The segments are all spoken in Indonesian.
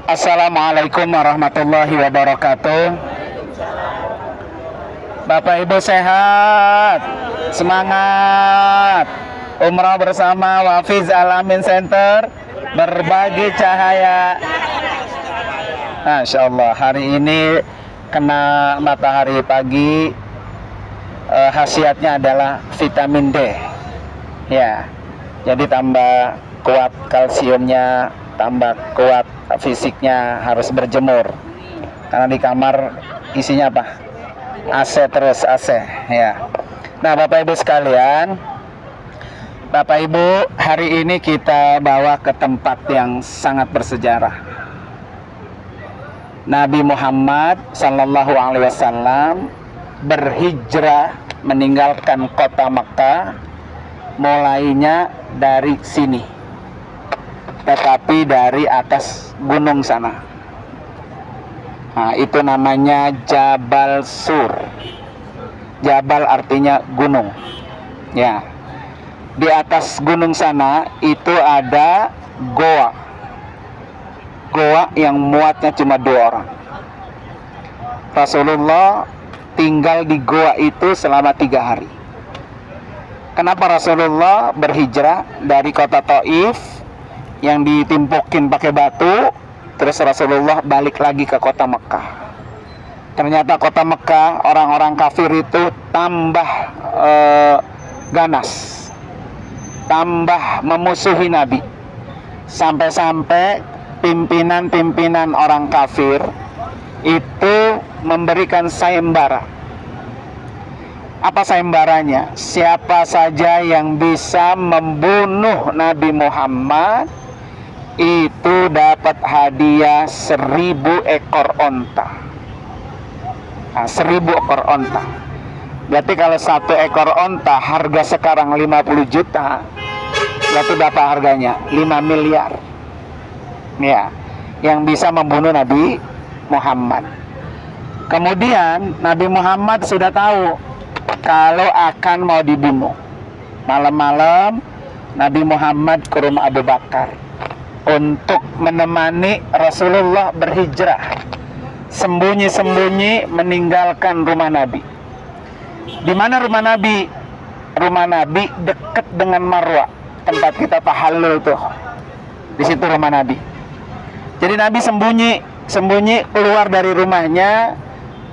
Assalamualaikum warahmatullahi wabarakatuh. Bapak Ibu sehat, semangat. Umrah bersama Wafiz Alamin Center, berbagi cahaya. Masya Allah, hari ini kena matahari pagi, khasiatnya adalah vitamin D. Ya, jadi tambah kuat kalsiumnya, tambah kuat fisiknya, harus berjemur karena di kamar isinya apa? AC terus, AC ya. Nah Bapak Ibu sekalian, Bapak Ibu, hari ini kita bawa ke tempat yang sangat bersejarah. Nabi Muhammad Sallallahu Alaihi Wasallam berhijrah meninggalkan kota Mekah, mulainya dari sini, tetapi dari atas gunung sana. Nah, itu namanya Jabal Sur. Jabal artinya gunung. Ya. Di atas gunung sana itu ada goa. Goa yang muatnya cuma 2 orang. Rasulullah tinggal di goa itu selama 3 hari. Kenapa Rasulullah berhijrah dari kota Taif yang ditimpukin pakai batu, terus Rasulullah balik lagi ke kota Mekah? Ternyata kota Mekah, orang-orang kafir itu tambah ganas, tambah memusuhi Nabi, sampai-sampai pimpinan-pimpinan orang kafir itu memberikan sayembara. Apa sayembaranya? Siapa saja yang bisa membunuh Nabi Muhammad itu dapat hadiah 1000 ekor onta. Nah, 1000 ekor onta. Berarti kalau 1 ekor onta harga sekarang 50 juta, berarti berapa harganya? 5 miliar. Ya, yang bisa membunuh Nabi Muhammad. Kemudian Nabi Muhammad sudah tahu kalau akan mau dibunuh. Malam-malam Nabi Muhammad ke rumah Abu Bakar untuk menemani Rasulullah berhijrah, sembunyi-sembunyi meninggalkan rumah Nabi. Di mana rumah Nabi? Rumah Nabi dekat dengan Marwah, tempat kita tahallul tuh. Di situ rumah Nabi. Jadi Nabi sembunyi keluar dari rumahnya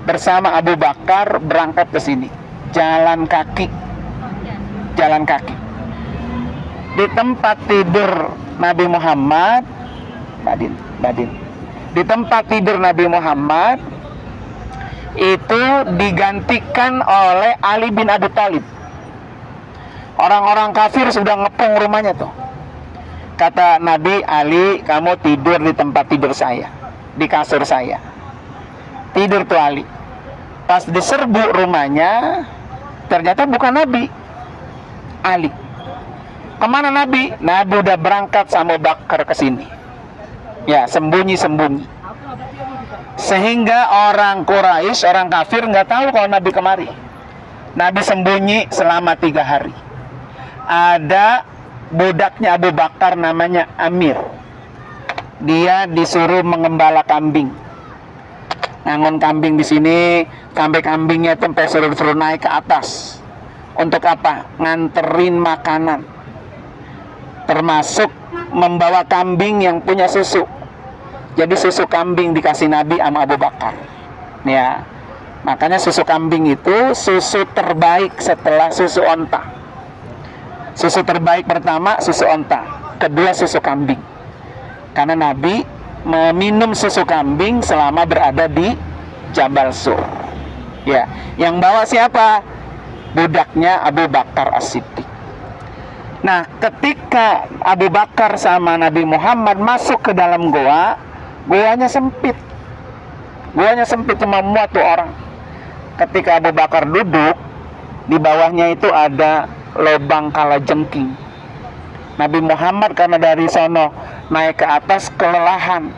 bersama Abu Bakar, berangkat ke sini. Jalan kaki. Di tempat tidur Nabi Muhammad, Badin. Di tempat tidur Nabi Muhammad itu digantikan oleh Ali bin Abi Thalib. Orang-orang kafir sudah ngepung rumahnya tuh. Kata Nabi, Ali, kamu tidur di tempat tidur saya, di kasur saya. Tidur tuh Ali. Pas diserbu rumahnya, ternyata bukan Nabi, Ali. Kemana Nabi? Nabi udah berangkat sama Bakar ke sini. Ya, sembunyi-sembunyi. Sehingga orang Quraisy, orang kafir nggak tahu kalau Nabi kemari. Nabi sembunyi selama 3 hari. Ada budaknya Abu Bakar namanya Amir. Dia disuruh mengembala kambing. Ngangon kambing di sini, sampai kambingnya sampai suruh naik ke atas. Untuk apa? Nganterin makanan. Termasuk membawa kambing yang punya susu. Jadi susu kambing dikasih Nabi sama Abu Bakar. Ya. Makanya susu kambing itu susu terbaik setelah susu onta. Susu terbaik pertama susu onta, kedua susu kambing. Karena Nabi meminum susu kambing selama berada di Jabal Sur. Ya, yang bawa siapa? Budaknya Abu Bakar As-Siddiq. Nah, ketika Abu Bakar sama Nabi Muhammad masuk ke dalam goa, goanya sempit. Goanya sempit, cuma muat tuh orang. Ketika Abu Bakar duduk, di bawahnya itu ada lubang kalajengking. Nabi Muhammad karena dari sono naik ke atas kelelahan,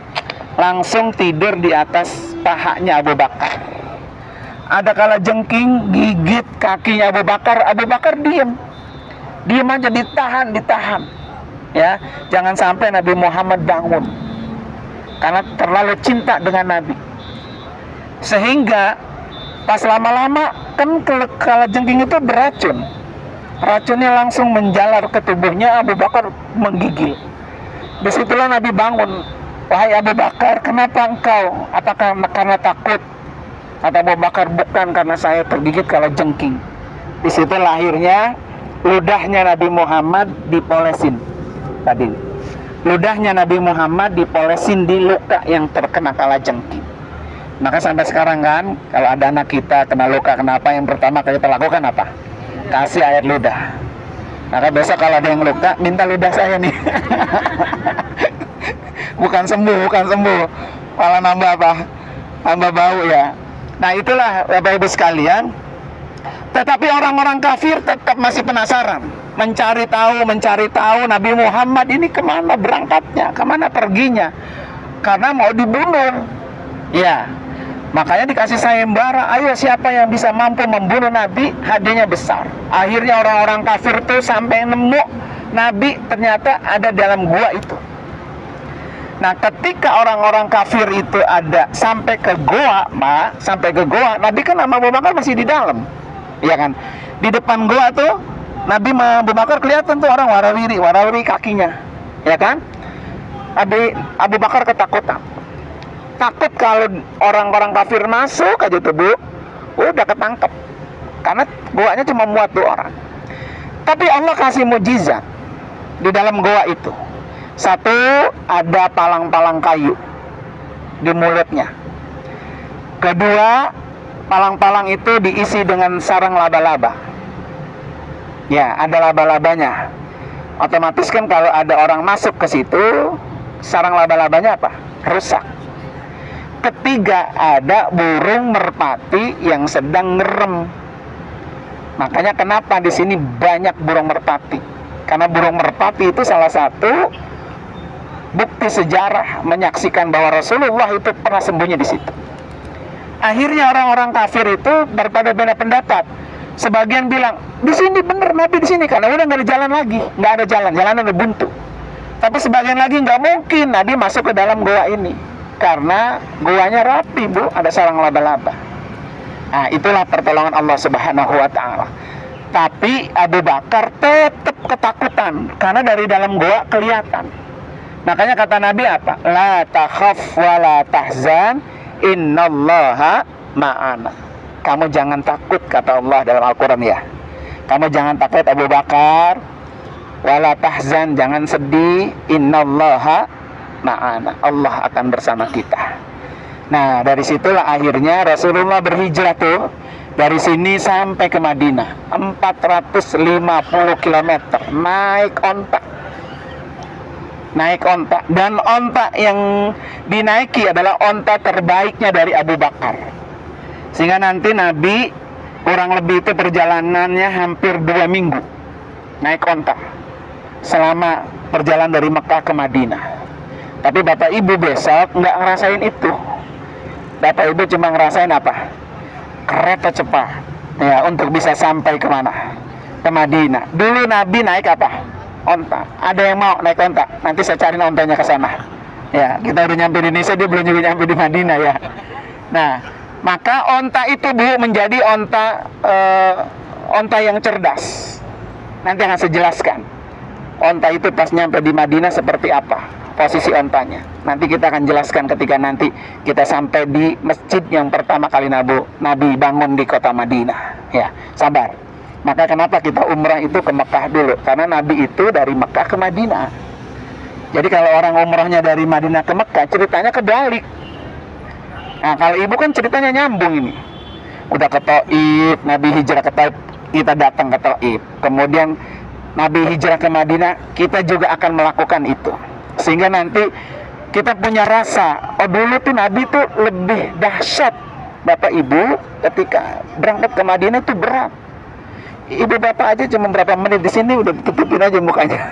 langsung tidur di atas pahanya Abu Bakar. Ada kalajengking gigit kakinya Abu Bakar diam aja, ditahan ya, jangan sampai Nabi Muhammad bangun. karena terlalu cinta dengan Nabi. Sehingga pas lama-lama kan kalajengking itu beracun. Racunnya langsung menjalar ke tubuhnya. Abu Bakar menggigil. Disitulah Nabi bangun. Wahai Abu Bakar, kenapa engkau? Apakah karena takut? Kata Abu Bakar, bukan, karena saya tergigit kalajengking. Disitu lahirnya ludahnya Nabi Muhammad dipolesin. Tadi ludahnya Nabi Muhammad dipolesin di luka yang terkena kalajengking. Maka sampai sekarang kan, kalau ada anak kita kena luka, kenapa yang pertama kali kita lakukan apa? Kasih air ludah. Maka besok kalau ada yang luka, minta ludah saya nih. bukan sembuh, malah nambah apa? Nambah bau ya. Nah itulah Bapak Ibu sekalian. Tetapi orang-orang kafir tetap masih penasaran, mencari tahu Nabi Muhammad ini kemana berangkatnya, kemana perginya, karena mau dibunuh. Ya, makanya dikasih sayembara, ayo siapa yang bisa mampu membunuh Nabi, hadiahnya besar. Akhirnya orang-orang kafir itu sampai nemu Nabi ternyata ada dalam gua itu. Nah, ketika orang-orang kafir itu ada sampai ke gua, Nabi kan sama Abu Bakar masih di dalam. Iya kan? Di depan gua tuh Nabi sama Abu Bakar kelihatan tuh orang warawiri kakinya. Ya kan? Abu Bakar ketakutan. Takut kalau orang-orang kafir masuk aja tuh, Bu, udah ketangkep. Karena goanya cuma muat 2 orang. Tapi Allah kasih mujizat di dalam goa itu. Satu, ada palang-palang kayu di mulutnya. Kedua, palang-palang itu diisi dengan sarang laba-laba. Ya, ada laba-labanya. Otomatis kan kalau ada orang masuk ke situ, sarang laba-labanya apa? Rusak. Ketiga, ada burung merpati yang sedang ngerem. Makanya kenapa di sini banyak burung merpati? Karena burung merpati itu salah satu bukti sejarah menyaksikan bahwa Rasulullah itu pernah sembunyi di situ. Akhirnya orang-orang kafir itu berbeda pendapat. Sebagian bilang di sini bener Nabi di sini, karena udah nggak ada jalan lagi, nggak ada jalanan udah buntu. Tapi sebagian lagi nggak mungkin Nabi masuk ke dalam goa ini, karena goanya rapi, Bu, ada sarang laba-laba. Nah, itulah pertolongan Allah Subhanahu wa Ta'ala. Tapi Abu Bakar tetap ketakutan karena dari dalam goa kelihatan. Makanya kata Nabi apa? La takhaf wa la tahzan, innallaha ma'ana. Kamu jangan takut, kata Allah dalam Al-Quran ya. Kamu jangan takut Abu Bakar, wa la tahzan, jangan sedih, innallaha ma'ana. Allah akan bersama kita. Nah, dari situlah akhirnya Rasulullah berhijrah tuh. Dari sini sampai ke Madinah 450 km naik onta, dan onta yang dinaiki adalah onta terbaiknya dari Abu Bakar, sehingga nanti Nabi kurang lebih itu perjalanannya hampir 2 minggu naik onta selama perjalanan dari Mekah ke Madinah. Tapi Bapak Ibu besok nggak ngerasain itu. Bapak Ibu cuma ngerasain apa? Kereta cepat ya, untuk bisa sampai kemana? Ke Madinah. Dulu Nabi naik apa? Onta. Ada yang mau naik onta? Nanti saya cariin ontanya ke sana. Ya, kita udah nyampe di Indonesia, dia belum juga nyampe di Madinah ya. Nah, maka onta itu, Bu, menjadi onta yang cerdas. Nanti akan saya jelaskan. Onta itu pas nyampe di Madinah seperti apa posisi ontanya. Nanti kita akan jelaskan ketika nanti kita sampai di masjid yang pertama kali Nabi bangun di kota Madinah. Ya, sabar. Maka kenapa kita umrah itu ke Mekah dulu? Karena Nabi itu dari Mekah ke Madinah. Jadi kalau orang umrahnya dari Madinah ke Mekah, ceritanya kebalik. Nah, kalau ibu kan ceritanya nyambung ini. Udah ke Taif, Nabi hijrah ke Taif, kita datang ke Taif. Kemudian Nabi hijrah ke Madinah, kita juga akan melakukan itu. Sehingga nanti kita punya rasa, oh dulu tuh Nabi tuh lebih dahsyat. Bapak Ibu ketika berangkat ke Madinah itu berat. Ibu bapak aja cuma berapa menit di sini udah tutupin aja mukanya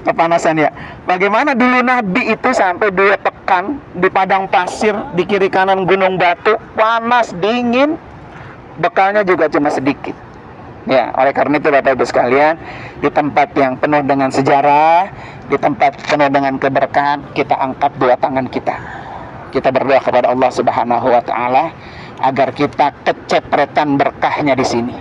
kepanasan ya. Bagaimana dulu Nabi itu sampai 2 pekan di padang pasir, di kiri kanan gunung batu, panas dingin, bekalnya juga cuma sedikit. Ya, oleh karena itu Bapak Ibu sekalian, di tempat yang penuh dengan sejarah, di tempat penuh dengan keberkahan, kita angkat 2 tangan kita. Kita berdoa kepada Allah Subhanahu wa taala agar kita kecepretan berkahnya di sini.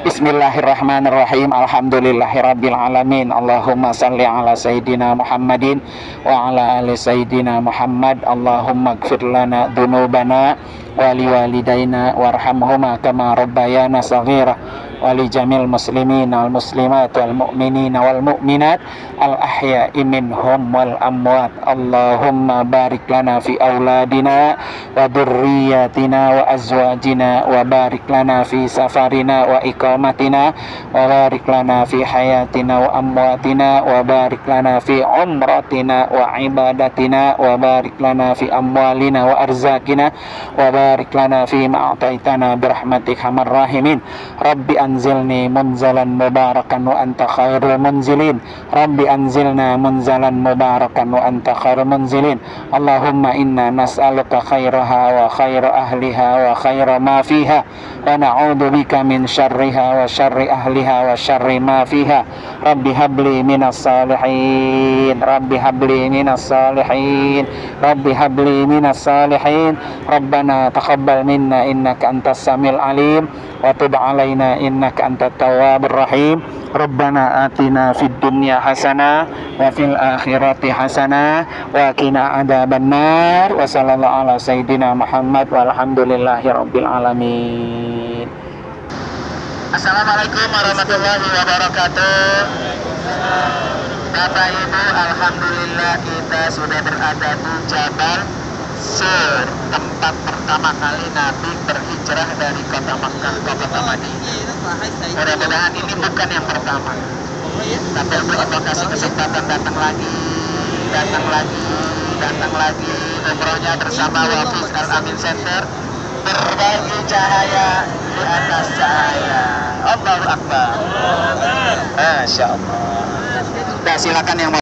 Bismillahirrahmanirrahim. Alhamdulillahirabbil alamin. Allahumma salli ala sayyidina Muhammadin wa ala ali sayyidina Muhammad. Allahumma ighfir lana dzunubana wa liwalidayna warhamhuma kama rabbayana shaghira wa li jamil muslimin wal muslimat wal mu'minin wal mu'minat al ahya'i minhum wal amwat. Allahumma barik lana fi auladina wa dzurriyyatina wa azwajina wa barik lana fi safarina wa iqamatina wa barik lana fi hayatina wa amwatina wa barik lana fi umratina wa ibadatina wa barik lana fi amwalina wa arzakina wa barik lana fi ma'ataitana birahmatika arhamar rahimin. Rabbi anzilni munzalan mubarakan wa anta khairul munzilin. Rabbi anzilna munzalan mubarakan wa anta khairul munzilin. Allahumma inna nas'aluka khairaha wa khaira ahliha wa khaira ma fiha wa na'udzu bika min syarriha wa syarri ahliha wa syarri ma fiha. Rabbi habli minas salihin. Rabbi habli minas salihin. Rabbi habli minas salihin. Rabbana taqabbal minna innaka antas samiul alim wa tub alaina innaka antat tawwabur rahim. Rabbana atina fid dunya hasanah wa fil akhirati hasanah wa qina adzabannar. Wa sallallahu ala sayyidina Muhammad walhamdulillahi rabbil alamin. Assalamualaikum warahmatullahi wabarakatuh. Bapak Ibu, alhamdulillah kita sudah berada di Jabal Sur, tempat pertama kali Nabi berhijrah dari kota Makkah ke kota Madinah. Mudah-mudahan ini bukan yang pertama, tapi Allah kasih kesempatan datang lagi. Umrohnya bersama Wafiz Al-Amin Center, berbagi cahaya di atas cahaya. Allahu Akbar. Masya Allah. Nah, silakan yang mau